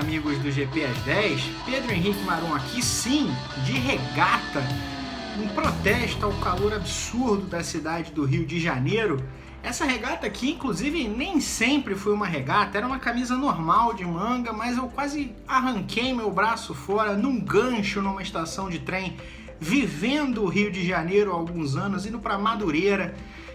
amigos do GP às 10, Pedro Henrique Maron aqui, sim, de regata, em protesto ao calor absurdo da cidade do Rio de Janeiro. Essa regata aqui, inclusive, nem sempre foi uma regata, era uma camisa normal de manga, mas eu quase arranquei meu braço fora num gancho numa estação de trem, vivendo o Rio de Janeiro há alguns anos, indo para Madureira,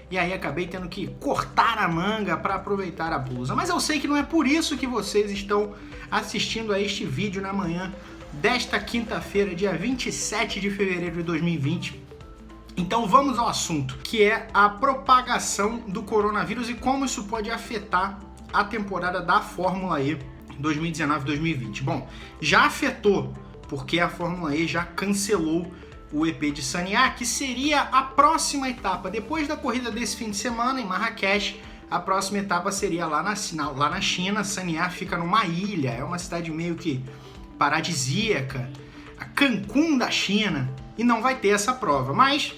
e aí acabei tendo que cortar a manga para aproveitar a blusa. Mas eu sei que não é por isso que vocês estão assistindo a este vídeo na manhã desta quinta-feira, dia 27 de fevereiro de 2020. Então vamos ao assunto, que é a propagação do coronavírus e como isso pode afetar a temporada da Fórmula E 2019-2020. Bom, já afetou, porque a Fórmula E já cancelou o EP de Sanya, que seria a próxima etapa. Depois da corrida desse fim de semana em Marrakech, a próxima etapa seria lá na China. Sanya fica numa ilha, é uma cidade meio que paradisíaca, a Cancún da China, e não vai ter essa prova. Mas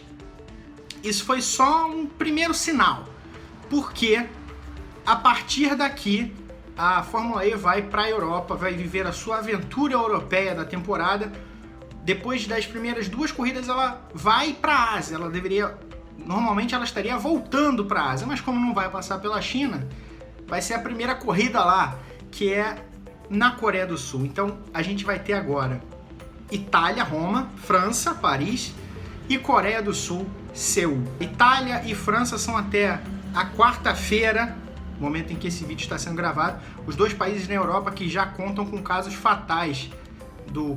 isso foi só um primeiro sinal, porque a partir daqui a Fórmula E vai para a Europa, vai viver a sua aventura europeia da temporada. Depois das primeiras duas corridas ela vai para a Ásia, normalmente ela estaria voltando para a Ásia, mas como não vai passar pela China, vai ser a primeira corrida lá, que é na Coreia do Sul. Então a gente vai ter agora Itália, Roma, França, Paris e Coreia do Sul, Seul. Itália e França são até a quarta-feira, momento em que esse vídeo está sendo gravado, os dois países na Europa que já contam com casos fatais do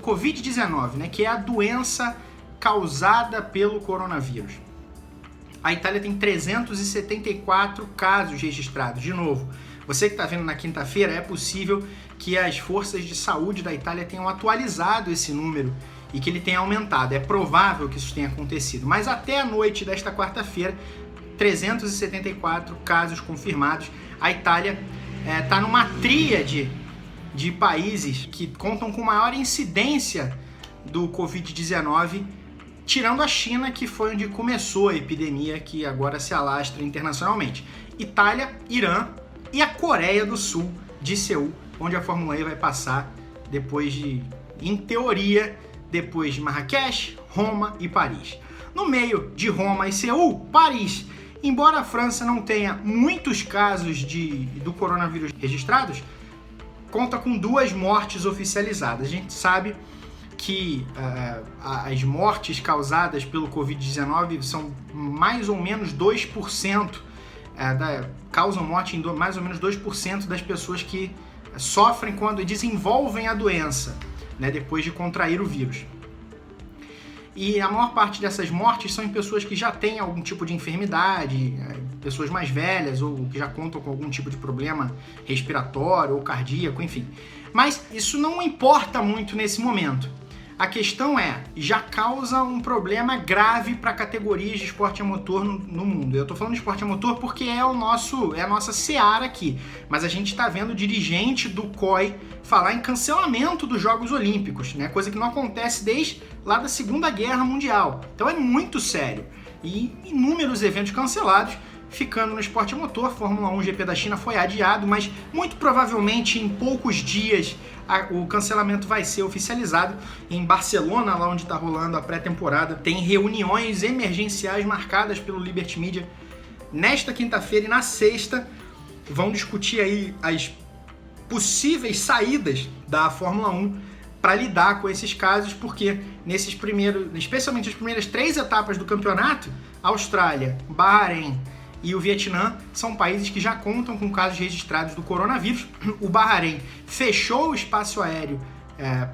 Covid-19, né, que é a doença causada pelo coronavírus. A Itália tem 374 casos registrados. De novo, você que está vendo na quinta-feira, é possível que as forças de saúde da Itália tenham atualizado esse número e que ele tenha aumentado. É provável que isso tenha acontecido. Mas até a noite desta quarta-feira, 374 casos confirmados. A Itália está numa tríade de países que contam com maior incidência do Covid-19, tirando a China, que foi onde começou a epidemia, que agora se alastra internacionalmente. Itália, Irã e a Coreia do Sul, de Seul, onde a Fórmula E vai passar em teoria, depois de Marrakech, Roma e Paris. No meio de Roma e Seul, Paris. Embora a França não tenha muitos casos do coronavírus registrados, conta com 2 mortes oficializadas. A gente sabe que as mortes causadas pelo Covid-19 são mais ou menos 2%, causam morte em mais ou menos 2% das pessoas que sofrem quando desenvolvem a doença, né, depois de contrair o vírus. E a maior parte dessas mortes são em pessoas que já têm algum tipo de enfermidade, pessoas mais velhas ou que já contam com algum tipo de problema respiratório ou cardíaco, enfim. Mas isso não importa muito nesse momento. A questão já causa um problema grave para categorias de esporte a motor no mundo. Eu estou falando de esporte a motor porque é a nossa seara aqui. Mas a gente está vendo dirigente do COI falar em cancelamento dos Jogos Olímpicos, né? Coisa que não acontece desde lá da Segunda Guerra Mundial. Então é muito sério. E inúmeros eventos cancelados, ficando no esporte a motor. Fórmula 1 GP da China foi adiado, mas muito provavelmente em poucos dias o cancelamento vai ser oficializado. Em Barcelona, lá onde está rolando a pré-temporada, tem reuniões emergenciais marcadas pelo Liberty Media nesta quinta-feira e na sexta. Vão discutir aí as possíveis saídas da Fórmula 1 para lidar com esses casos, porque especialmente as primeiras 3 etapas do campeonato, Austrália, Bahrein e o Vietnã são países que já contam com casos registrados do coronavírus. O Bahrein fechou o espaço aéreo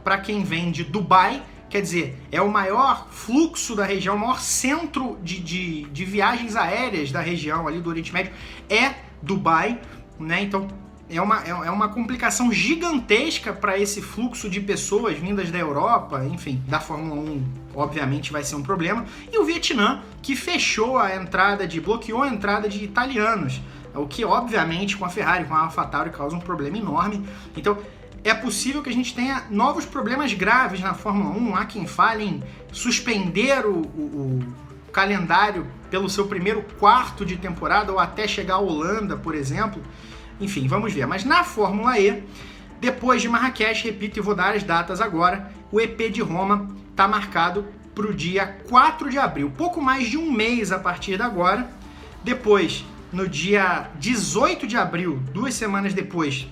para quem vem de Dubai, quer dizer, é o maior fluxo da região, o maior centro de viagens aéreas da região ali do Oriente Médio é Dubai, né? Então é uma complicação gigantesca para esse fluxo de pessoas vindas da Europa, enfim, da Fórmula 1, obviamente vai ser um problema. E o Vietnã, que bloqueou a entrada de italianos, o que obviamente com a Ferrari, com a AlphaTauri causa um problema enorme. Então é possível que a gente tenha novos problemas graves na Fórmula 1. Há quem fale em suspender o calendário pelo seu primeiro quarto de temporada ou até chegar à Holanda, por exemplo. Enfim, vamos ver. Mas na Fórmula E, Depois de Marrakech, repito e vou dar as datas agora, o EP de Roma está marcado para o dia 4 de abril, pouco mais de um mês a partir de agora. Depois, no dia 18 de abril, 2 semanas depois,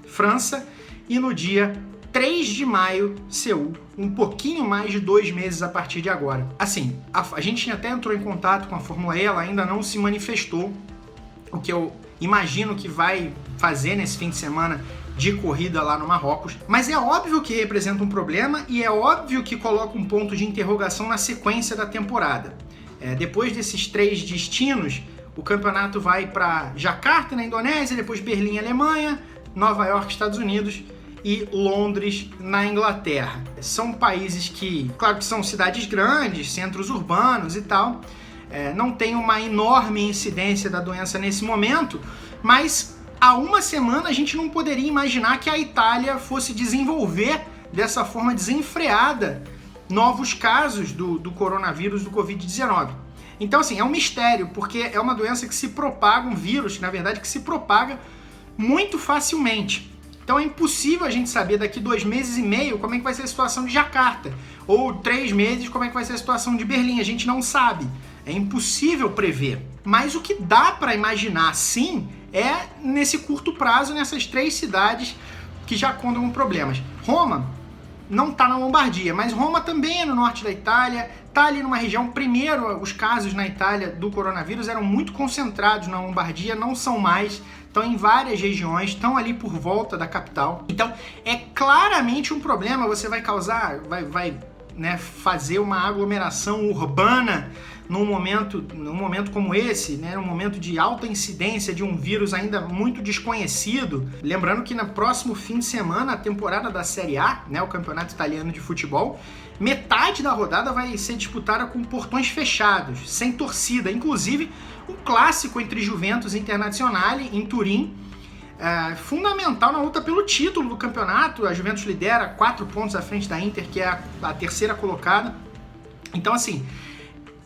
França. E no dia 3 de maio, Seul, um pouquinho mais de 2 meses a partir de agora. Assim, a gente até entrou em contato com a Fórmula E, ela ainda não se manifestou, o que eu imagino que vai fazer nesse fim de semana de corrida lá no Marrocos, mas é óbvio que representa um problema e é óbvio que coloca um ponto de interrogação na sequência da temporada. Depois desses 3 destinos, o campeonato vai para Jacarta, na Indonésia, depois Berlim, Alemanha, Nova York, Estados Unidos e Londres, na Inglaterra. São países que, claro que são cidades grandes, centros urbanos e tal, não tem uma enorme incidência da doença nesse momento, mas há uma semana a gente não poderia imaginar que a Itália fosse desenvolver dessa forma desenfreada novos casos do coronavírus, do Covid-19. Então, assim, é um mistério, porque é uma doença que se propaga, um vírus, na verdade, que se propaga muito facilmente. Então é impossível a gente saber daqui 2 meses e meio como é que vai ser a situação de Jacarta, ou 3 meses como é que vai ser a situação de Berlim, a gente não sabe. É impossível prever. Mas o que dá para imaginar, sim, é nesse curto prazo, nessas 3 cidades que já contam com problemas. Roma não está na Lombardia, mas Roma também é no norte da Itália, está ali numa região. Primeiro, os casos na Itália do coronavírus eram muito concentrados na Lombardia, não são mais, estão em várias regiões, estão ali por volta da capital. Então, é claramente um problema, você vai causar, vai fazer uma aglomeração urbana num momento como esse, num momento de alta incidência de um vírus ainda muito desconhecido. Lembrando que no próximo fim de semana, a temporada da Série A, o campeonato italiano de futebol, metade da rodada vai ser disputada com portões fechados, sem torcida. Inclusive, um clássico entre Juventus e Internazionale em Turim, fundamental na luta pelo título do campeonato. A Juventus lidera 4 pontos à frente da Inter, que é a terceira colocada. Então, assim,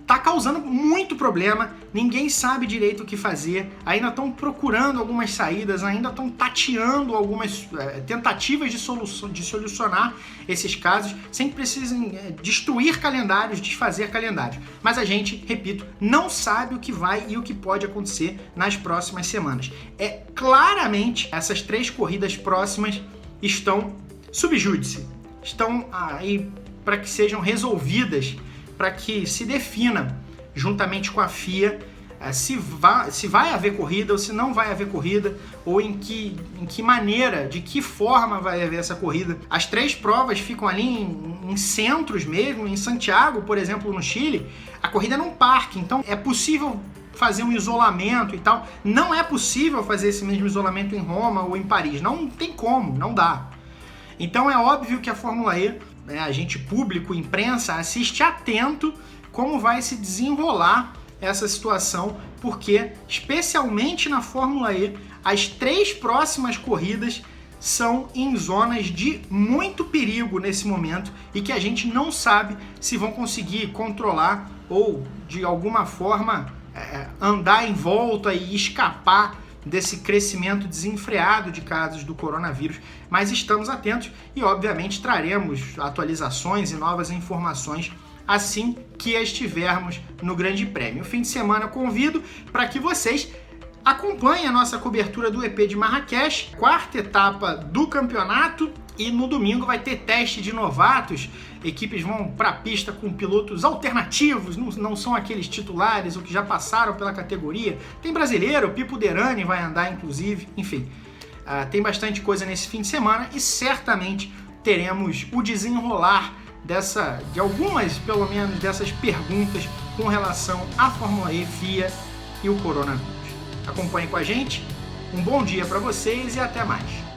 tá causando muito problema, ninguém sabe direito o que fazer, ainda estão procurando algumas saídas, ainda estão tateando algumas tentativas de solucionar esses casos, sem que precisem destruir calendários, desfazer calendários. Mas a gente, repito, não sabe o que vai e o que pode acontecer nas próximas semanas. Claramente, essas 3 corridas próximas estão sub júdice, estão aí para que sejam resolvidas, para que se defina, juntamente com a FIA, se vai haver corrida ou se não vai haver corrida, ou em que maneira, de que forma vai haver essa corrida. As 3 provas ficam ali em centros mesmo, em Santiago, por exemplo, no Chile, a corrida é num parque, então é possível fazer um isolamento e tal. Não é possível fazer esse mesmo isolamento em Roma ou em Paris, não tem como, não dá. Então é óbvio que a Fórmula E, agente público, imprensa, assiste atento como vai se desenrolar essa situação, porque, especialmente na Fórmula E, as 3 próximas corridas são em zonas de muito perigo nesse momento e que a gente não sabe se vão conseguir controlar ou, de alguma forma, andar em volta e escapar desse crescimento desenfreado de casos do coronavírus, mas estamos atentos e obviamente traremos atualizações e novas informações assim que estivermos no Grande Prêmio. No fim de semana convido para que vocês acompanhem a nossa cobertura do EP de Marrakech, 4ª etapa do campeonato, e no domingo vai ter teste de novatos. Equipes vão para a pista com pilotos alternativos, não são aqueles titulares ou que já passaram pela categoria. Tem brasileiro, o Pipo Derani vai andar inclusive, enfim. Tem bastante coisa nesse fim de semana e certamente teremos o desenrolar de algumas, pelo menos, dessas perguntas com relação à Fórmula E, FIA e o coronavírus. Acompanhe com a gente, um bom dia para vocês e até mais.